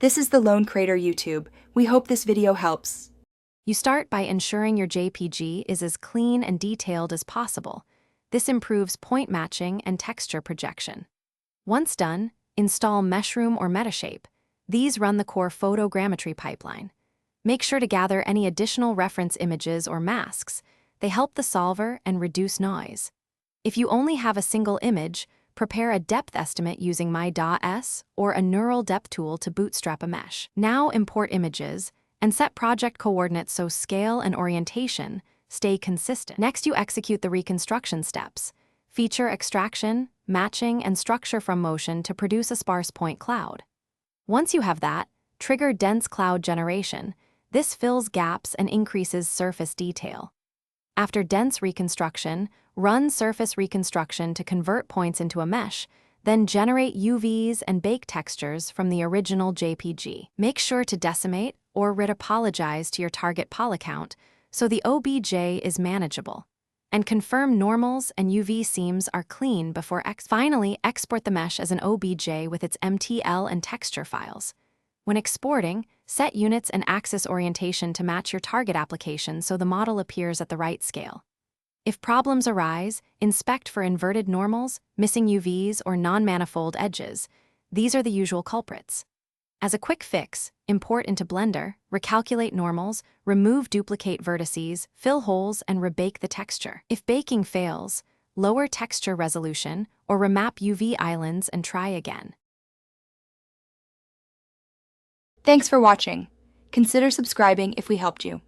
This is the Lone Crater YouTube. We hope this video helps. You start by ensuring your JPG is as clean and detailed as possible. This improves point matching and texture projection. Once done, install Meshroom or Metashape. These run the core photogrammetry pipeline. Make sure to gather any additional reference images or masks. They help the solver and reduce noise. If you only have a single image, prepare a depth estimate using my.s or a neural depth tool to bootstrap a mesh. Now import images and set project coordinates so scale and orientation stay consistent. Next, you execute the reconstruction steps. Feature extraction, matching, and structure from motion to produce a sparse point cloud. Once you have that, trigger dense cloud generation. This fills gaps and increases surface detail. After dense reconstruction, run surface reconstruction to convert points into a mesh, then generate UVs and bake textures from the original JPG. Make sure to decimate or retopologize to your target poly count so the OBJ is manageable. And confirm normals and UV seams are clean before Finally, export the mesh as an OBJ with its MTL and texture files. When exporting, set units and axis orientation to match your target application so the model appears at the right scale. If problems arise, inspect for inverted normals, missing UVs, or non-manifold edges. These are the usual culprits. As a quick fix, import into Blender, recalculate normals, remove duplicate vertices, fill holes, and rebake the texture. If baking fails, lower texture resolution or remap UV islands and try again. Thanks for watching. Consider subscribing if we helped you.